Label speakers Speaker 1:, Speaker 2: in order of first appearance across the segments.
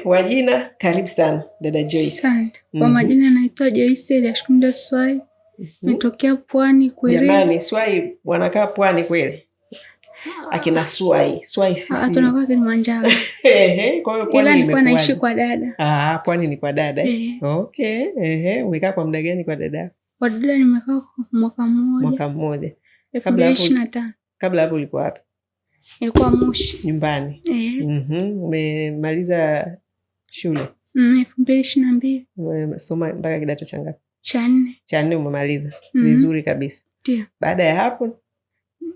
Speaker 1: Wajina, karibu sana dada Joyce.
Speaker 2: Asante. Kwa majina naitwa Joyce Eliashkunda Swai. Metokea Pwani kweli.
Speaker 1: Jamani, Swai wanakaa Pwani kweli? Akina Swai sisi.
Speaker 2: Tunakaa Kilimanjaro.
Speaker 1: Kwa hiyo
Speaker 2: Pwani nilikuwa naishi kwa dada.
Speaker 1: Pwani ni kwa dada. Okay. Umekaa kwa muda gani kwa dada?
Speaker 2: Kwa dada nimekaa mwaka mmoja.
Speaker 1: Mwaka mmoja.
Speaker 2: 2025.
Speaker 1: Kabla hapo ulikuwa wapi?
Speaker 2: Nilikuwa Moshi.
Speaker 1: Nyumbani. Umemaliza shule?
Speaker 2: 2022.
Speaker 1: Umesoma mpaka kidato cha ngapi?
Speaker 2: Cha 4
Speaker 1: umemaliza. Vizuri kabisa.
Speaker 2: Ndio.
Speaker 1: Baada ya hapo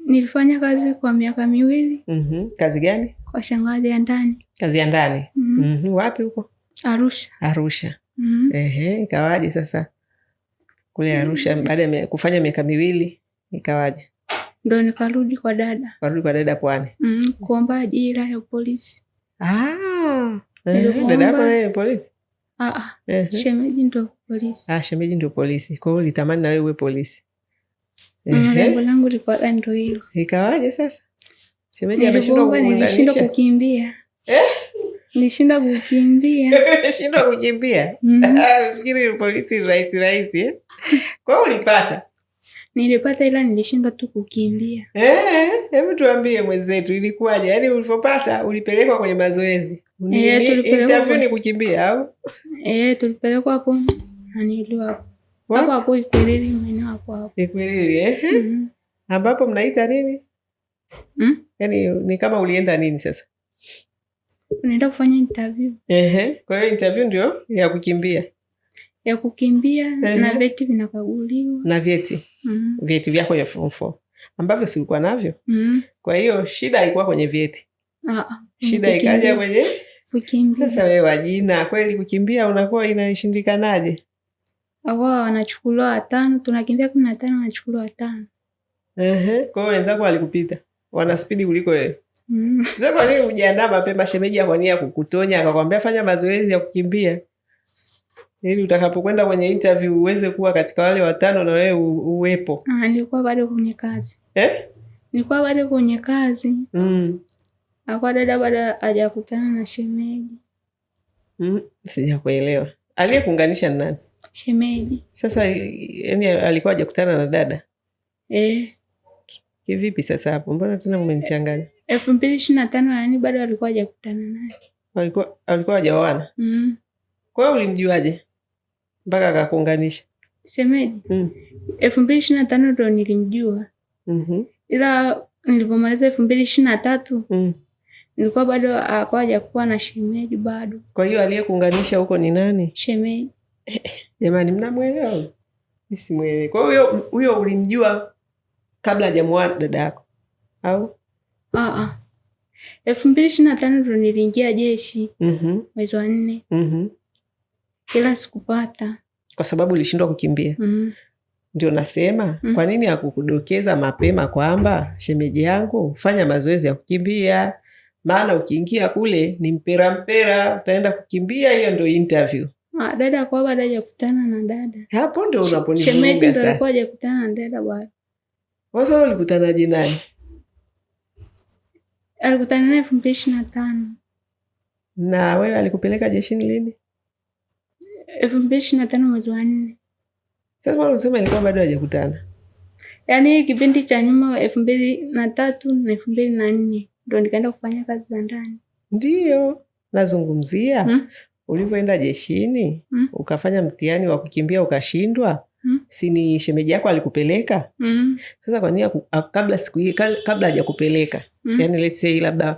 Speaker 2: nilifanya kazi kwa miaka 2.
Speaker 1: Kazi gani?
Speaker 2: Kwa shangazi ya ndani.
Speaker 1: Kazi ya ndani. Wapi huko?
Speaker 2: Arusha.
Speaker 1: Ikawaje sasa kule Arusha baada ya kufanya miaka 2 ikawaje?
Speaker 2: Ndo nikarudi kwa dada.
Speaker 1: Karudi kwa dada Pwani.
Speaker 2: Kuomba ajira ya polisi.
Speaker 1: Dada yako ni polisi?
Speaker 2: Shemeji ndo polisi.
Speaker 1: Shemeji ndo polisi. Kwa hiyo ulitamani na wewe uwe polisi?
Speaker 2: Lengo langu lilikuwa ndo hilo.
Speaker 1: Ikawaje sasa? Shemeji ameshindwa
Speaker 2: nilishindwa kukimbia. Nilishindwa kukimbia.
Speaker 1: Nilishindwa kukimbia? Fikiri polisi rahisi. Kwa hiyo ulipata?
Speaker 2: Nilipata ila nilishindwa tu kukimbia.
Speaker 1: Hebu tuambie mwenzetu ilikuwaje? Yaani ulipopata ulipelekwa kwenye mazoezi. Interview ni kukimbia au?
Speaker 2: Tulipelekwa hapo. Aniliwa hapo Ikweriri maeneo hapo.
Speaker 1: Ikweriri ambapo mnaita nini? Yaani ni kama ulienda nini sasa?
Speaker 2: Unaenda kufanya interview.
Speaker 1: Kwa hiyo interview ndio ya kukimbia.
Speaker 2: Ya kukimbia na vyeti vinakaguliwa.
Speaker 1: Na vyeti. Vyeti vyako vya form 4 ambavyo si ulikuwa navyo. Kwa hiyo shida haikuwa kwenye vyeti. Shida ikaja kwenye kukimbia. Sasa wewe Wajina, kweli kukimbia unakuwa inashindikanaje?
Speaker 2: Wao wanachukuliwa 5, tunakimbia 15, wanachukuliwa 5.
Speaker 1: Kwa hiyo wenzako walikupita. Wana spidi kuliko wewe. Sasa kwa nini hujiandaa mapema? Shemeji kwa nia kukutonya akakwambia fanya mazoezi ya kukimbia, ili utakapokwenda kwenye interview uweze kuwa katika wale 5 na wewe uwepo.
Speaker 2: Nilikuwa bado kwenye kazi. Nilikuwa bado kwenye kazi. Akwa dada bado hajakutana na shemeji.
Speaker 1: Sijakuelewa. Aliyekuunganisha ni nani?
Speaker 2: Shemeji.
Speaker 1: Sasa yani alikuwa hajakutana na dada? Kivipi sasa hapo? Mbona tena umenichanganya?
Speaker 2: 2025 yani bado alikuwa hajakutana naye.
Speaker 1: Alikuwa hajaoana? Kwa hiyo ulimjuaje mpaka akakuunganisha?
Speaker 2: Shemeji? 2025 ndo nilimjua. Ila nilipomaliza 2023 nilikuwa bado hakuwa hajakuwa na shemeji bado.
Speaker 1: Kwa hiyo aliyekuunganisha huko ni nani?
Speaker 2: Shemeji.
Speaker 1: Jamani, mnamuelewa? Mimi simuelewi. Kwa hiyo huyo ulimjua kabla hajamuoa dada yako au?
Speaker 2: 2025 ndo niliingia jeshi. Mwezi wa 4. Ila sikupata.
Speaker 1: Kwa sababu ulishindwa kukimbia. Ndio nasema, kwa nini hakukudokeza mapema kwamba shemeji yangu fanya mazoezi ya kukimbia? Maana ukiingia kule ni mpera, utaenda kukimbia, hiyo ndio interview.
Speaker 2: Dada kwa bado hajakutana na dada.
Speaker 1: Hapo ndio unaponifunga sasa.
Speaker 2: Shemeji ndio alikuwa hajakutana na dada bado.
Speaker 1: Wasa ulikutanaje naye?
Speaker 2: Alikutana naye 2025.
Speaker 1: Na wewe alikupeleka jeshini lini?
Speaker 2: 2025 mwezi wa 4.
Speaker 1: Sasa unasema ilikuwa bado hajakutana.
Speaker 2: Yaani kipindi cha nyuma 2003 na 2004 ndio nikaenda kufanya kazi za ndani.
Speaker 1: Ndio nazungumzia. Ulivyoenda jeshini ukafanya mtihani wa kukimbia ukashindwa. Si ni shemeji yako alikupeleka? Sasa kwa nini kabla hajakupeleka? Yaani let's say labda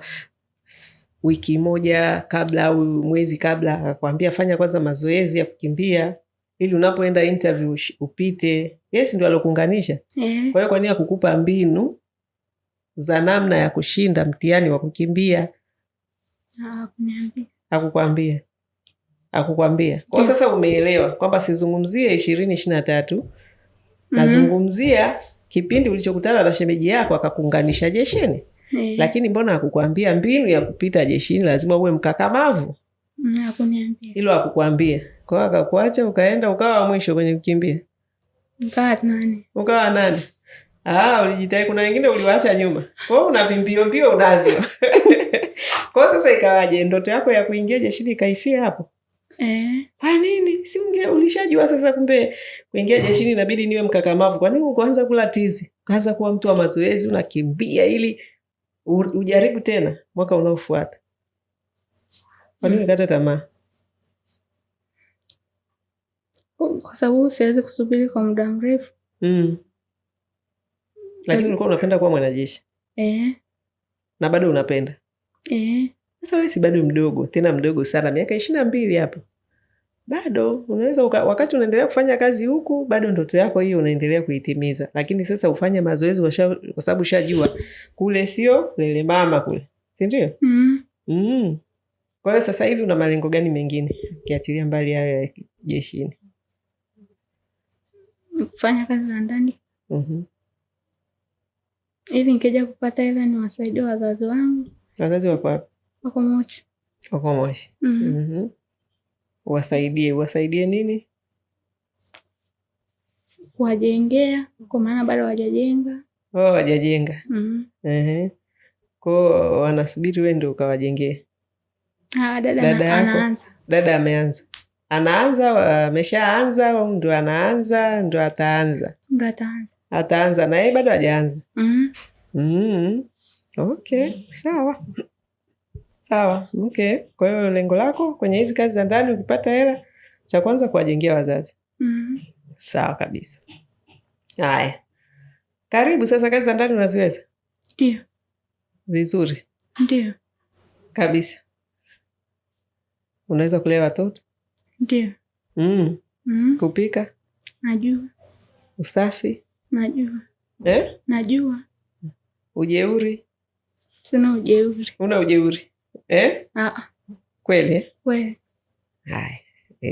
Speaker 1: wiki moja kabla au mwezi kabla akakwambia fanya kwanza mazoezi ya kukimbia ili unapoenda interview upite. Yes, ndio alokuunganisha. Kwa hiyo kwa nini hakukupa mbinu za namna ya kushinda mtihani wa kukimbia? Hakukwambia. Kwa sasa umeelewa kwamba sizungumzie 2023. Nazungumzia kipindi ulichokutana na shemeji yako akakuunganisha jeshini. Lakini mbona hakukwambia mbinu ya kupita jeshini lazima uwe mkakamavu?
Speaker 2: Hakuniambia.
Speaker 1: Hilo hakukwambia. Kwa hiyo akakuacha ukaenda ukawa mwisho kwenye kukimbia.
Speaker 2: Ukawa nani?
Speaker 1: Ukawa nani? Ulijitahidi. Kuna wengine uliwaacha nyuma, kwa hiyo una vimbio unavyo. Kwa hiyo sasa ikawaje ndoto yako ya kuingia jeshini ikaifia hapo? Kwa nini? Si ulishajua sasa kumbe kuingia jeshini inabidi niwe mkakamavu. Kwa nini ukuanza kula tizi? Ukaanza kuwa mtu wa mazoezi, unakimbia ili ujaribu tena mwaka unaofuata. Kwa nini ukata tamaa?
Speaker 2: Kwa sababu siwezi kusubiri kwa muda mrefu.
Speaker 1: Lakini ulikuwa unapenda kuwa mwanajeshi. Na bado unapenda. Sasa wewe si bado mdogo, tena mdogo sana, miaka 22 hapo. Bado unaweza wakati unaendelea kufanya kazi huku, bado ndoto yako hiyo unaendelea kuitimiza. Lakini sasa ufanye mazoezi kwa sababu ushajua kule sio lele mama kule. Si ndio? Kwa hiyo sasa hivi una malengo gani mengine ukiachilia mbali hayo ya jeshini?
Speaker 2: Kufanya kazi za ndani. Ili nikija kupata hela niwasaidie wazazi wangu.
Speaker 1: Wazazi wako wapi?
Speaker 2: Wako Moshi.
Speaker 1: Wako Moshi. Wasaidie nini?
Speaker 2: Kuwajengea, kwa maana bado hawajajenga.
Speaker 1: Hawajajenga. Kwao wanasubiri wewe ndio ukawajengee.
Speaker 2: Dada anaanza.
Speaker 1: Dada ameanza. Anaanza, ameshaanza au ndo anaanza, ndo ataanza?
Speaker 2: Ndo ataanza.
Speaker 1: Ataanza na yeye bado hajaanza. Okay, sawa. Okay. Kwa hiyo lengo lako kwenye hizi kazi za ndani ukipata hela, cha kwanza kuwajengea wazazi. Sawa kabisa. Haya. Karibu sasa, kazi za ndani unaziweza?
Speaker 2: Ndio.
Speaker 1: Vizuri?
Speaker 2: Ndio.
Speaker 1: Kabisa. Unaweza kulea watoto?
Speaker 2: Ndio.
Speaker 1: Kupika?
Speaker 2: Najua.
Speaker 1: Usafi?
Speaker 2: Najua. Najua.
Speaker 1: Ujeuri?
Speaker 2: Sina ujeuri.
Speaker 1: Una ujeuri? Kweli?
Speaker 2: Kweli.
Speaker 1: Haya.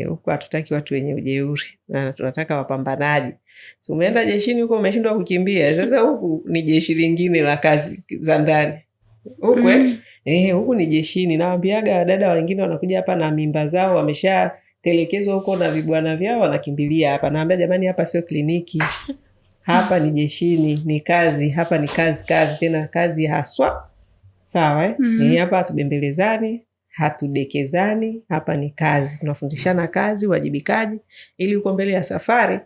Speaker 1: Huku hatutaki watu wenye ujeuri, na tunataka wapambanaji. So umeenda jeshini huko umeshindwa kukimbia. Sasa huku ni jeshi lingine la kazi za ndani. Huku huku ni jeshini. Nawaambiaga dada wengine wanakuja hapa na mimba zao wameshatelekezwa huko na vibwana vyao, wanakimbilia hapa. Naambia jamani, hapa sio kliniki. Hapa ni jeshini, ni kazi. Hapa ni kazi tena kazi haswa. Sawa hapa hatubembelezani, hatudekezani, hapa ni kazi. Tunafundishana kazi, uwajibikaji, ili uko mbele ya safari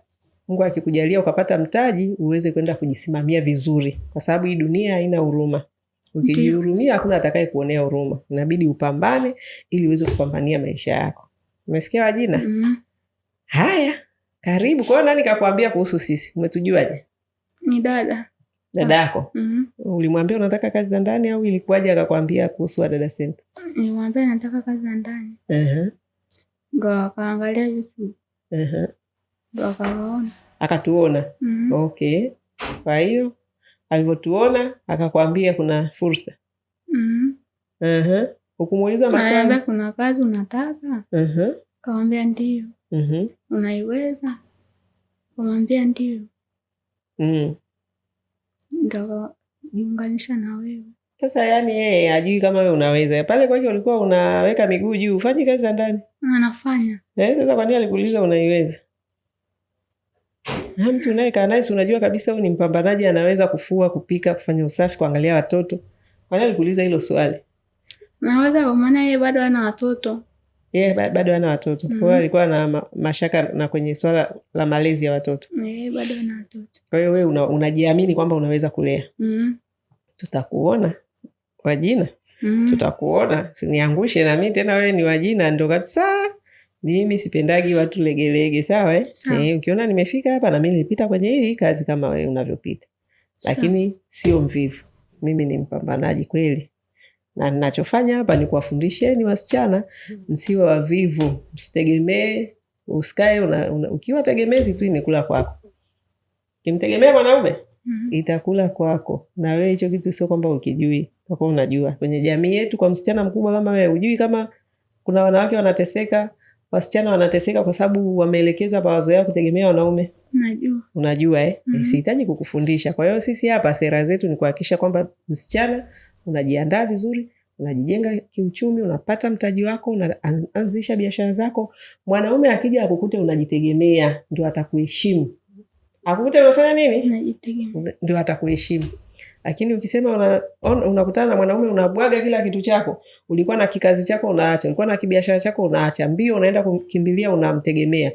Speaker 1: Mungu akikujalia ukapata mtaji uweze kwenda kujisimamia vizuri, kwa sababu hii dunia haina huruma. Ukijihurumia hakuna atakaye kuonea huruma. Inabidi upambane ili uweze kupambania maisha yako. Umesikia Wajina? Haya, karibu. Kwa nani kakuambia kuhusu sisi? Umetujuaje?
Speaker 2: Ni dada.
Speaker 1: Dada yako? Ulimwambia unataka kazi za ndani au ilikuwaje akakwambia kuhusu Wadada Center?
Speaker 2: Nilimwambia nataka kazi za ndani. Ndo akaangalia YouTube. Ndo akaona.
Speaker 1: Akatuona. Okay. Kwa hiyo alivyotuona akakwambia kuna fursa. Ukumuuliza maswali?
Speaker 2: Anambia kuna kazi unataka? Kamwambia ndio. Unaiweza? Kamwambia ndio. Ndo jiunganisha na wewe.
Speaker 1: Sasa yani yeye hajui kama wewe unaweza. Pale kwake ulikuwa unaweka miguu juu, ufanye kazi za ndani.
Speaker 2: Anafanya.
Speaker 1: Sasa kwa nini alikuuliza unaiweza? Mtu unayekaa naye unajua kabisa huyu ni mpambanaji, anaweza kufua, kupika, kufanya usafi, kuangalia watoto. Kwa nini alikuuliza hilo swali?
Speaker 2: Naweza kwa maana yeye bado hana watoto.
Speaker 1: Bado hana watoto. Kwa hiyo alikuwa na mashaka na kwenye swala la malezi ya watoto.
Speaker 2: Bado hana watoto.
Speaker 1: Kwa hiyo wewe unajiamini kwamba unaweza kulea. Tutakuona Wajina. Tutakuona. Siniangushe na mimi tena wewe ni Wajina ndo kabisa. Mimi sipendagi watu legelege, sawa ukiona nimefika hapa na mimi nilipita kwenye hii kazi kama wewe unavyopita. Lakini sio mvivu. Mimi ni mpambanaji kweli. Na ninachofanya hapa ni kuwafundisheni wasichana msiwe wavivu, msitegemee, usikae ukiwa tegemezi tu inakula kwako. Kimtegemea mwanaume itakula kwako. Na wewe hicho kitu sio kwamba ukijui, kwa unajua. Kwenye jamii yetu kwa msichana mkubwa kama wewe hujui kama kuna wanawake wanateseka, wasichana wanateseka kwa sababu wameelekeza mawazo yao kutegemea wanaume.
Speaker 2: Najua.
Speaker 1: Unajua sihitaji kukufundisha. Kwa hiyo sisi hapa sera zetu ni kuhakikisha kwamba msichana unajiandaa vizuri, unajijenga kiuchumi, unapata mtaji wako, unaanzisha biashara zako. Mwanaume akija akukute unajitegemea ndio atakuheshimu. akukuta unafanya nini,
Speaker 2: najitegemea,
Speaker 1: ndio atakuheshimu. Lakini ukisema unakutana na mwanaume unabwaga kila kitu chako, ulikuwa na kikazi chako unaacha, ulikuwa na kibiashara chako unaacha, mbio unaenda kukimbilia unamtegemea,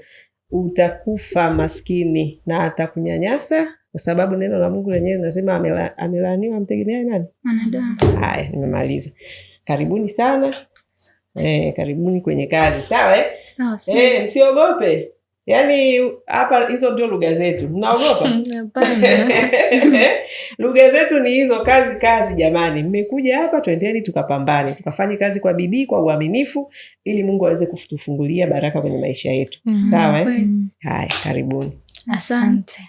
Speaker 1: utakufa maskini na atakunyanyasa, kwa sababu neno la Mungu lenyewe linasema amelaaniwa amtegemea nani?
Speaker 2: Mwanadamu.
Speaker 1: Haya, nimemaliza. Karibuni sana. Karibuni kwenye kazi. Sawa
Speaker 2: Sawa.
Speaker 1: Msiogope. Yaani hapa hizo ndio lugha zetu. Mnaogopa?
Speaker 2: Hapana.
Speaker 1: Lugha zetu ni hizo, kazi jamani. Mmekuja hapa, twendeni tukapambane, tukafanye kazi kwa bidii, kwa uaminifu, ili Mungu aweze kutufungulia baraka kwenye maisha yetu. Sawa? Haya, karibuni.
Speaker 2: Asante.